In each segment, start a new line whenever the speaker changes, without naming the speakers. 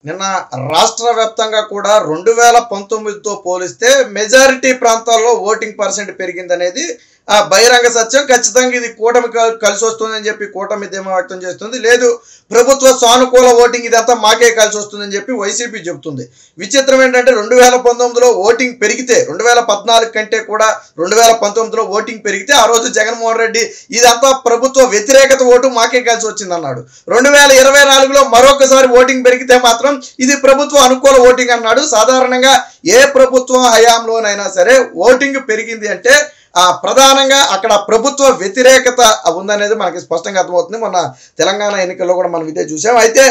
నిన్న రాష్ట్ర వ్యాప్తంగా కూడా 2019తో పోలిస్తే మెజారిటీ ప్రాంతాల్లో ఓటింగ్ పర్సెంట్ పెరిగిందనేది బహిరంగ సత్యం. ఖచ్చితంగా ఇది కూటమి కలిసి వస్తుందని చెప్పి కూటమి ధీమా వ్యక్తం చేస్తుంది. లేదు ప్రభుత్వ సానుకూల ఓటింగ్ ఇదంతా మాకే కలిసి వస్తుందని చెప్పి వైసీపీ చెబుతుంది. విచిత్రం ఏంటంటే 2019లో ఓటింగ్ పెరిగితే 2014 కంటే కూడా 2019లో ఓటింగ్ పెరిగితే ఆ రోజు జగన్మోహన్ రెడ్డి ఇదంతా ప్రభుత్వ వ్యతిరేకత ఓటు మాకే కలిసి వచ్చిందన్నాడు. 2024లో మరొకసారి ఓటింగ్ పెరిగితే మాత్రం ఇది ప్రభుత్వ అనుకూల ఓటింగ్ అన్నాడు. సాధారణంగా ఏ ప్రభుత్వం హయాంలోనైనా సరే ఓటింగ్ పెరిగింది అంటే ప్రధానంగా అక్కడ ప్రభుత్వ వ్యతిరేకత ఉందనేది మనకి స్పష్టంగా అర్థమవుతుంది. మొన్న తెలంగాణ ఎన్నికల్లో కూడా మనం ఇదే చూసాం. అయితే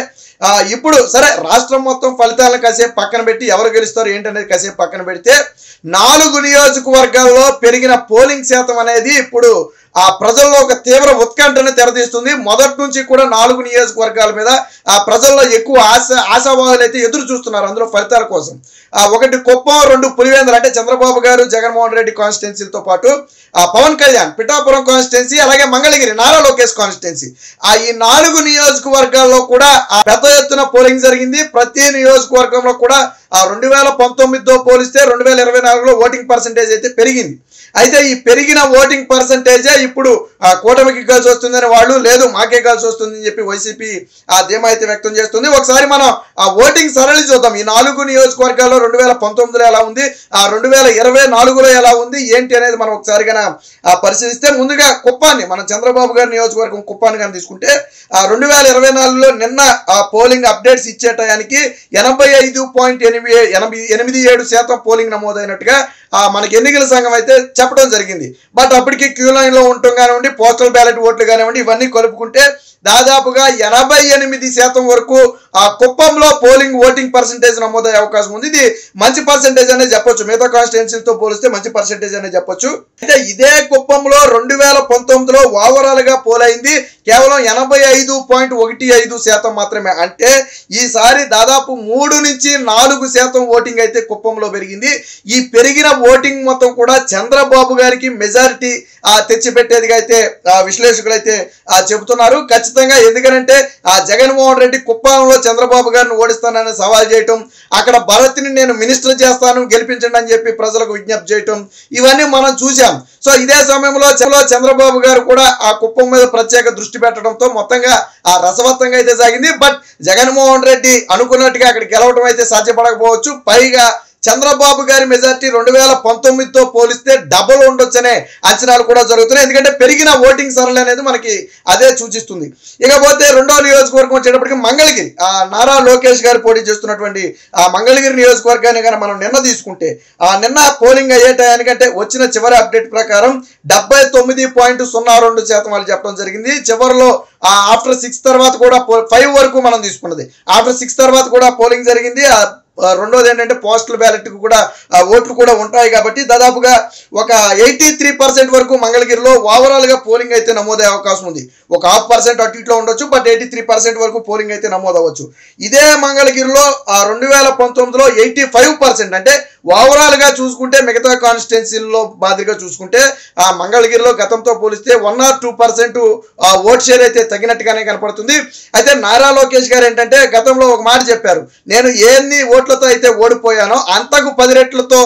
ఇప్పుడు సరే రాష్ట్రం మొత్తం ఫలితాలను కాసేపు పక్కన పెట్టి ఎవరు గెలుస్తారు ఏంటనేది కాసేపు పక్కన పెడితే 4 నియోజకవర్గాల్లో పెరిగిన పోలింగ్ శాతం అనేది ఇప్పుడు ప్రజల్లో ఒక తీవ్ర ఉత్కంఠను తెరదీస్తుంది. మొదటి నుంచి కూడా 4 నియోజకవర్గాల మీద ప్రజల్లో ఎక్కువ ఆశావాదులు అయితే ఎదురు చూస్తున్నారు అందులో ఫలితాల కోసం. ఒకటి కుప్పం, 2 పులివెందులు అంటే చంద్రబాబు గారు జగన్మోహన్ రెడ్డి కాన్స్టిట్యున్సీలతో పాటు పవన్ కళ్యాణ్ పిఠాపురం కాన్స్టిట్యున్సీ, అలాగే మంగళగిరి నారా లోకేష్ కాన్స్టిట్యున్సీ. ఈ 4 నియోజకవర్గాల్లో కూడా పెద్ద ఎత్తున పోలింగ్ జరిగింది. ప్రతి నియోజకవర్గంలో కూడా 2019తో పోలిస్తే 2024లో ఓటింగ్ పర్సెంటేజ్ అయితే పెరిగింది. అయితే ఈ పెరిగిన ఓటింగ్ పర్సెంటేజే ఇప్పుడు కూటమికి కలిసి వస్తుందని వాళ్ళు, లేదు మాకే కలిసి వస్తుందని చెప్పి వైసీపీ ధీమా అయితే వ్యక్తం చేస్తుంది. ఒకసారి మనం ఓటింగ్ సరళి చూద్దాం. ఈ 4 నియోజకవర్గాల్లో 2019లో ఎలా ఉంది, 2024లో ఎలా ఉంది ఏంటి అనేది మనం ఒకసారి కన్నా పరిశీలిస్తే, ముందుగా కుప్పాన్ని, మన చంద్రబాబు గారి నియోజకవర్గం కుప్పాన్ని కానీ తీసుకుంటే 2024లో నిన్న పోలింగ్ అప్డేట్స్ ఇచ్చే టయానికి 85.87% పోలింగ్ నమోదైనట్టుగా మనకి ఎన్నికల సంఘం అయితే చెప్పడం జరిగింది. బట్ అప్పటికి క్యూ లైన్లో ఉండటం కానివ్వండి, పోస్టల్ బ్యాలెట్ ఓట్లు కానివ్వండి, ఇవన్నీ కలుపుకుంటే దాదాపుగా 88% వరకు కుప్పంలో పోలింగ్ ఓటింగ్ పర్సెంటేజ్ నమోదయ్యే అవకాశం ఉంది. ఇది మంచి పర్సెంటేజ్ అనేది చెప్పొచ్చు, మిగతా కాన్స్టిట్యున్సీలతో పోలిస్తే మంచి పర్సెంటేజ్ అనేది చెప్పొచ్చు. అయితే ఇదే కుప్పంలో 2019లో ఓవరాల్ గా పోలైంది కేవలం 85.15% మాత్రమే. అంటే ఈసారి దాదాపు 3 నుంచి 4% ఓటింగ్ అయితే కుప్పంలో పెరిగింది. ఈ పెరిగిన ఓటింగ్ మొత్తం కూడా చంద్రబాబు గారికి మెజారిటీ తెచ్చిపెట్టేదిగా అయితే విశ్లేషకులు అయితే చెబుతున్నారు. ఖచ్చితంగా ఎందుకంటే జగన్మోహన్ రెడ్డి కుప్పంలో చంద్రబాబు గారిని ఓడిస్తానని సవాల్ చేయటం, అక్కడ భరత్ని నేను మినిస్టర్ చేస్తాను గెలిపించండి అని చెప్పి ప్రజలకు విజ్ఞప్తి చేయటం, ఇవన్నీ మనం చూసాం. సో ఇదే సమయంలో చంద్రబాబు గారు కూడా ఆ కుప్పం మీద ప్రత్యేక దృష్టి పెట్టడంతో మొత్తంగా రసవత్తంగా అయితే సాగింది. బట్ జగన్మోహన్ రెడ్డి అనుకున్నట్టుగా అక్కడ గెలవడం అయితే సాధ్యపడకపోవచ్చు. పైగా చంద్రబాబు గారి మెజార్టీ 2019తో పోలిస్తే డబుల్ ఉండొచ్చనే అంచనాలు కూడా జరుగుతున్నాయి. ఎందుకంటే పెరిగిన ఓటింగ్ సరళి అనేది మనకి అదే సూచిస్తుంది. ఇకపోతే రెండో నియోజకవర్గం వచ్చేటప్పటికి మంగళగిరి, నారా లోకేష్ గారు పోటీ చేస్తున్నటువంటి మంగళగిరి నియోజకవర్గాన్ని కానీ మనం నిన్న తీసుకుంటే నిన్న పోలింగ్ అయ్యే టయానికంటే వచ్చిన చివరి అప్డేట్ ప్రకారం 79.02% వాళ్ళు చెప్పడం జరిగింది. చివరిలో ఆఫ్టర్ 6 తర్వాత కూడా 5 వరకు మనం తీసుకున్నది, ఆఫ్టర్ 6 తర్వాత కూడా పోలింగ్ జరిగింది. రెండోది ఏంటంటే పోస్టల్ బ్యాలెట్ కూడా ఓట్లు కూడా ఉంటాయి కాబట్టి దాదాపుగా ఒక 83% వరకు మంగళగిరిలో ఓవరాల్ గా పోలింగ్ అయితే నమోదయ్యే అవకాశం ఉంది. ఒక 0.5% అటు ఇట్లో ఉండొచ్చు, బట్ 83% వరకు పోలింగ్ అయితే నమోదవచ్చు. ఇదే మంగళగిరిలో 2019లో 85%, అంటే ఓవరాల్ గా చూసుకుంటే మిగతా కాన్స్టిట్యున్సీల్లో మాదిరిగా చూసుకుంటే మంగళగిరిలో గతంతో పోలిస్తే 1 or 2% ఓట్ షేర్ అయితే తగినట్టుగానే కనపడుతుంది. అయితే నారా లోకేష్ గారు ఏంటంటే గతంలో ఒక మాట చెప్పారు, నేను ఎన్ని ఓట్లతో అయితే ఓడిపోయానో అంతకు 10 రెట్లతో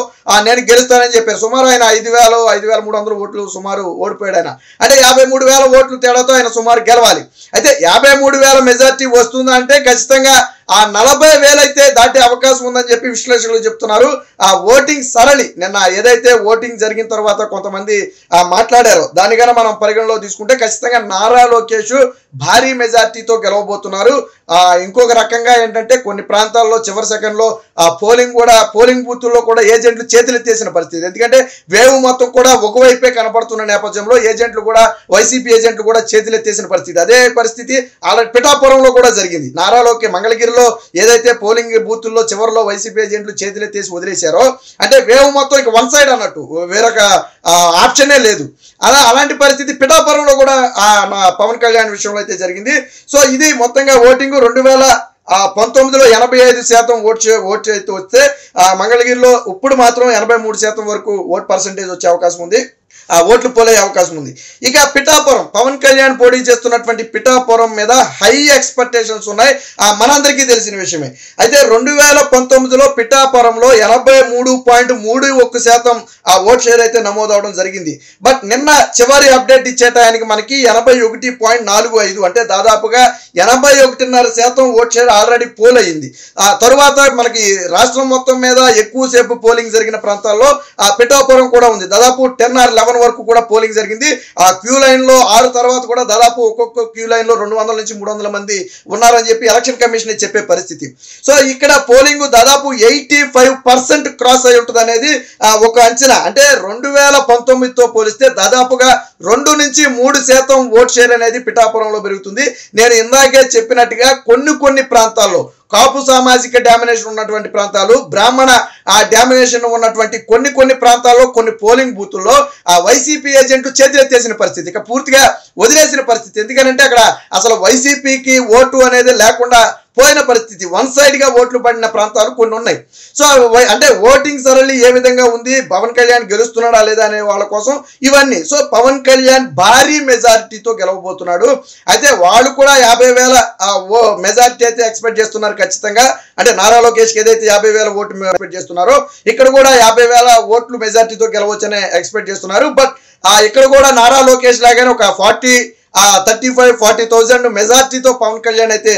నేను గెలుస్తానని చెప్పారు. సుమారు ఆయన 5,300 ఓట్లు సుమారు ఓడిపోయాడు ఆయన. అంటే 53,000 ఓట్లు తేడాతో ఆయన సుమారు గెలవాలి. అయితే 53,000 మెజార్టీ వస్తుందా అంటే ఖచ్చితంగా 40,000 అయితే దాటే అవకాశం ఉందని చెప్పి విశ్లేషకులు చెప్తున్నారు. ఓటింగ్ సరళి నిన్న ఏదైతే ఓటింగ్ జరిగిన తర్వాత కొంతమంది మాట్లాడారో దానికన్నా మనం పరిగణలో తీసుకుంటే ఖచ్చితంగా నారా లోకేష్ భారీ మెజార్టీతో గెలవబోతున్నారు. ఇంకొక రకంగా ఏంటంటే కొన్ని ప్రాంతాల్లో చివరి సెకండ్లో పోలింగ్ బూతుల్లో కూడా ఏజెంట్లు చేతులెత్తేసిన పరిస్థితి. ఎందుకంటే వేవ్ మొత్తం కూడా ఒకవైపే కనపడుతున్న నేపథ్యంలో ఏజెంట్లు కూడా, వైసీపీ ఏజెంట్లు కూడా చేతులెత్తేసిన పరిస్థితి. అదే పరిస్థితి ఆల్రెడీ పిఠాపురంలో కూడా జరిగింది. నారా లోకేష్ మంగళగిరిలో ఏదైతే పోలింగ్ బూతుల్లో చివరిలో వైసీపీ ఏజెంట్లు చేతులెత్తేసి వదిలేశారో, అంటే వేవ్ మొత్తం ఇక వన్ సైడ్ అన్నట్టు, వేరొక ఆప్షనే లేదు. అలాంటి పరిస్థితి పిఠాపురంలో కూడా పవన్ కళ్యాణ్ విషయంలో అయితే జరిగింది. సో ఇది మొత్తంగా ఓటింగ్ 2019లో 85% ఓట్ అయితే వస్తే మంగళగిరిలో ఇప్పుడు మాత్రం 83% వరకు ఓట్ పర్సెంటేజ్ వచ్చే అవకాశం ఉంది. ఓట్లు పోలయ్యే అవకాశం ఉంది. ఇక పిఠాపురం పవన్ కళ్యాణ్ పోటీ చేస్తున్నటువంటి పిఠాపురం మీద హై ఎక్స్పెక్టేషన్స్ ఉన్నాయి, మనందరికీ తెలిసిన విషయమే. అయితే 2019లో పిఠాపురంలో 83.31% ఆ ఓట్ షేర్ అయితే నమోదవడం జరిగింది. బట్ నిన్న చివరి అప్డేట్ ఇచ్చే టయానికి మనకి 81.45 అంటే దాదాపుగా 81.5% ఓట్ షేర్ ఆల్రెడీ పోల్ అయ్యింది. ఆ తరువాత మనకి రాష్ట్రం మొత్తం మీద ఎక్కువసేపు పోలింగ్ జరిగిన ప్రాంతాల్లో ఆ పిఠాపురం కూడా ఉంది. దాదాపు 10 or 11 వరకు కూడా పోలింగ్ జరిగింది. ఆ క్యూ లైన్ లో 6 తర్వాత కూడా దాదాపు ఒక్కొక్క క్యూ లైన్ లో 200 నుంచి 300 మంది ఉన్నారని చెప్పి ఎలక్షన్ కమిషన్ చెప్పే పరిస్థితి. సో ఇక్కడ పోలింగ్ దాదాపు 85% క్రాస్ అయి ఉంటుంది అనేది ఒక అంచనా. అంటే 2019తో పోలిస్తే దాదాపుగా 2 నుంచి 3% ఓట్ షేర్ అనేది పిఠాపురంలో పెరుగుతుంది. నేను ఇందాకే చెప్పినట్టుగా కొన్ని ప్రాంతాల్లో కాపు సామాజిక డామినేషన్ ఉన్నటువంటి ప్రాంతాలు, బ్రాహ్మణ డామినేషన్ ఉన్నటువంటి కొన్ని ప్రాంతాల్లో కొన్ని పోలింగ్ బూతుల్లో ఆ వైసీపీ ఏజెంట్లు చేతులెత్తేసిన పరిస్థితి, ఇక పూర్తిగా వదిలేసిన పరిస్థితి. ఎందుకంటే అక్కడ అసలు వైసీపీకి ఓటు అనేది లేకుండా పోయిన పరిస్థితి, వన్ సైడ్ గా ఓట్లు పడిన ప్రాంతాలు కొన్ని ఉన్నాయి. సో అంటే ఓటింగ్ సరళి ఏ విధంగా ఉంది, పవన్ కళ్యాణ్ గెలుస్తున్నాడా లేదా అనే వాళ్ళ కోసం ఇవన్నీ. సో పవన్ కళ్యాణ్ భారీ మెజారిటీతో గెలవబోతున్నాడు. అయితే వాళ్ళు కూడా 50,000 మెజారిటీ అయితే ఎక్స్పెక్ట్ చేస్తున్నారు ఖచ్చితంగా. అంటే నారా లోకేష్ ఏదైతే 50,000 ఓట్లు ఎక్స్పెక్ట్ చేస్తున్నారో ఇక్కడ కూడా 50,000 ఓట్లు మెజారిటీతో గెలవచ్చనే ఎక్స్పెక్ట్ చేస్తున్నారు. బట్ ఇక్కడ కూడా నారా లోకేష్ లాగానే ఒక 35-40,000 మెజార్టీతో పవన్ కళ్యాణ్ అయితే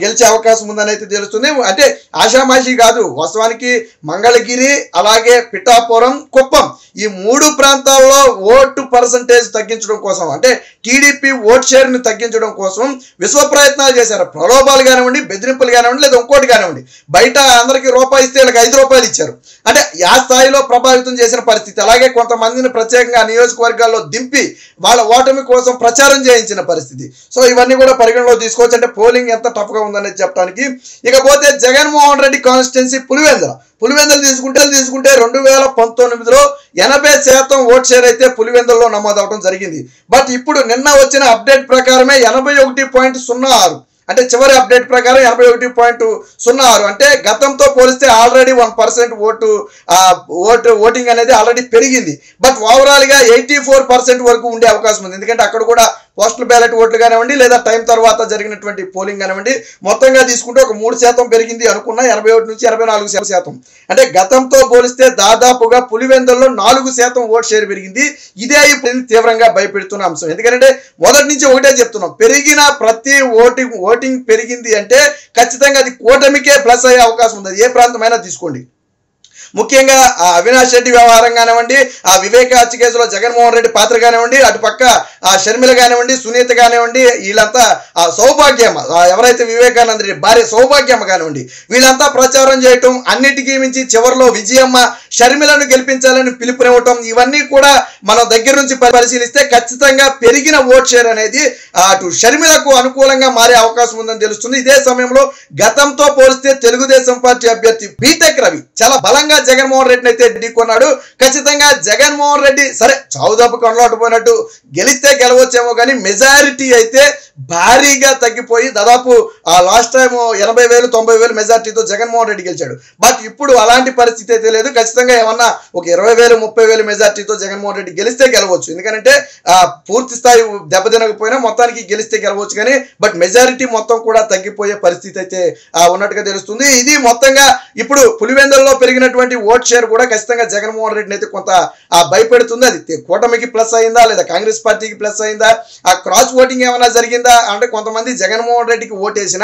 గెలిచే అవకాశం ఉందని అయితే తెలుస్తుంది. అంటే ఆషామాషి కాదు, వాస్తవానికి మంగళగిరి అలాగే పిఠాపురం, కుప్పం ఈ 3 ప్రాంతాల్లో ఓటు పర్సంటేజ్ తగ్గించడం కోసం, అంటే టీడీపీ ఓట్ షేర్ ని తగ్గించడం కోసం విశ్వ ప్రయత్నాలు చేశారు. ప్రలోభాలు కానివ్వండి, బెదిరింపులు కానివ్వండి, లేదా ఇంకోటి కానివ్వండి. బయట అందరికి రూపాయి ఇస్తే వీళ్ళకి 5 రూపాయలు ఇచ్చారు. అంటే ఆ స్థాయిలో ప్రభావితం చేసిన పరిస్థితి. అలాగే కొంతమందిని ప్రత్యేకంగా నియోజకవర్గాల్లో దింపి వాళ్ళ ఓటమి కోసం ప్రచారం చేయించిన పరిస్థితి. సో ఇవన్నీ కూడా పరిగణలో తీసుకోవచ్చు. అంటే పోలింగ్ ఎంత టఫ్ గా ఉందనేది చెప్పడానికి. ఇకపోతే జగన్మోహన్ రెడ్డి కాన్స్టిట్యున్సీ పులివెందులు తీసుకుంటే 2019లో 80% ఓట్ షేర్ అయితే పులివెందుల్లో నమోదవడం జరిగింది. బట్ ఇప్పుడు నిన్న వచ్చిన అప్డేట్ ప్రకారమే 81.06, అంటే చివరి అప్డేట్ ప్రకారం 81.06, అంటే గతంతో పోలిస్తే ఆల్రెడీ 1% ఓటింగ్ అనేది ఆల్రెడీ పెరిగింది. బట్ ఓవరాల్ గా 84% వరకు ఉండే అవకాశం ఉంది. ఎందుకంటే అక్కడ కూడా పోస్టల్ బ్యాలెట్ ఓట్లు కానివ్వండి, లేదా టైం తర్వాత జరిగినటువంటి పోలింగ్ కానివ్వండి, మొత్తంగా తీసుకుంటే ఒక 3% పెరిగింది అనుకున్న 81 నుంచి 84%. అంటే గతంతో పోలిస్తే దాదాపుగా పులివెందుల్లో 4% ఓట్ షేర్ పెరిగింది. ఇదే ఇప్పుడు తీవ్రంగా భయపెడుతున్న అంశం. ఎందుకంటే మొదటి నుంచి ఒకటే చెప్తున్నాం, పెరిగిన ప్రతి ఓటింగ్ పెరిగింది అంటే ఖచ్చితంగా అది కూటమికే ప్లస్ అయ్యే అవకాశం ఉంది. ఏ ప్రాంతమైనా తీసుకోండి. ముఖ్యంగా అవినాష్ రెడ్డి వ్యవహారం కానివ్వండి, వివేక హత్య కేసులో జగన్మోహన్ రెడ్డి పాత్ర కానివ్వండి, అటుపక్క షర్మిల కానివ్వండి, సునీత కానివ్వండి, వీళ్ళంతా సౌభాగ్యమ్మ, ఎవరైతే వివేకానంద రెడ్డి భార్య సౌభాగ్యమ్మ కానివ్వండి, వీళ్ళంతా ప్రచారం చేయటం, అన్నిటికీ మించి చివరిలో విజయమ్మ షర్మిలను గెలిపించాలని పిలుపునివ్వటం, ఇవన్నీ కూడా మనం దగ్గర నుంచి పరిశీలిస్తే ఖచ్చితంగా పెరిగిన ఓట్ షేర్ అనేది అటు షర్మిలకు అనుకూలంగా మారే అవకాశం ఉందని తెలుస్తుంది. ఇదే సమయంలో గతంతో పోలిస్తే తెలుగుదేశం పార్టీ అభ్యర్థి బీటెక్ రవి చాలా బలంగా జగన్మోహన్ రెడ్డిని అయితే ఢీకొన్నాడు. ఖచ్చితంగా జగన్మోహన్ రెడ్డి సరే చావుదాపు కొనలాటపోయినట్టు గెలిస్తే గెలవచ్చేమో, కానీ మెజారిటీ అయితే భారీగా తగ్గిపోయి దాదాపు లాస్ట్ టైం 80,000-90,000 మెజారిటీతో జగన్మోహన్ రెడ్డి గెలిచాడు. బట్ ఇప్పుడు అలాంటి పరిస్థితి అయితే లేదు. ఖచ్చితంగా ఏమన్నా ఒక 20,000-30,000 మెజారిటీతో జగన్మోహన్ రెడ్డి గెలిస్తే గెలవచ్చు. ఎందుకంటే పూర్తి స్థాయి దెబ్బతినకపోయినా మొత్తానికి గెలిస్తే గెలవచ్చు, కానీ బట్ మెజారిటీ మొత్తం కూడా తగ్గిపోయే పరిస్థితి అయితే ఉన్నట్టుగా తెలుస్తుంది. ఇది మొత్తంగా ఇప్పుడు పులివెందుల్లో పెరిగినటువంటి ఓట్ షేర్ కూడా ఖచ్చితంగా జగన్మోహన్ రెడ్డిని అయితే కొంత భయపెడుతుంది. అది కూటమికి ప్లస్ అయిందా, లేదా కాంగ్రెస్ పార్టీకి ప్లస్ అయిందా, క్రాస్ ఓటింగ్ ఏమైనా జరిగిందా అంటే కొంతమంది జగన్మోహన్ రెడ్డికి ఓటేసిన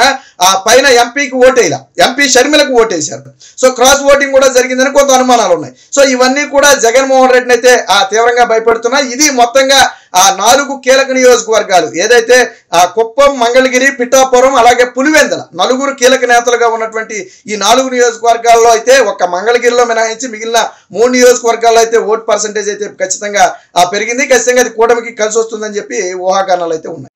పైన ఎంపీకి ఓటేలా, ఎంపీ షర్మిలకు ఓటేశారు. సో క్రాస్ ఓటింగ్ కూడా జరిగిందని కొంత అనుమానాలు ఉన్నాయి. సో ఇవన్నీ కూడా జగన్మోహన్ రెడ్డిని అయితే తీవ్రంగా భయపెడుతున్నాయి. ఇది మొత్తంగా 4 కీలక నియోజకవర్గాలు ఏదైతే కుప్పం, మంగళగిరి, పిఠాపురం అలాగే పులివెందుల 4 కీలక నేతలుగా ఉన్నటువంటి ఈ 4 నియోజకవర్గాల్లో అయితే ఒక్క మంగళగిరిలో మినహాయించి మిగిలిన 3 నియోజకవర్గాల్లో అయితే ఓట్ పర్సంటేజ్ అయితే ఖచ్చితంగా పెరిగింది. ఖచ్చితంగా అది కూటమికి కలిసి వస్తుందని చెప్పి ఊహాగానాలు అయితే ఉన్నాయి.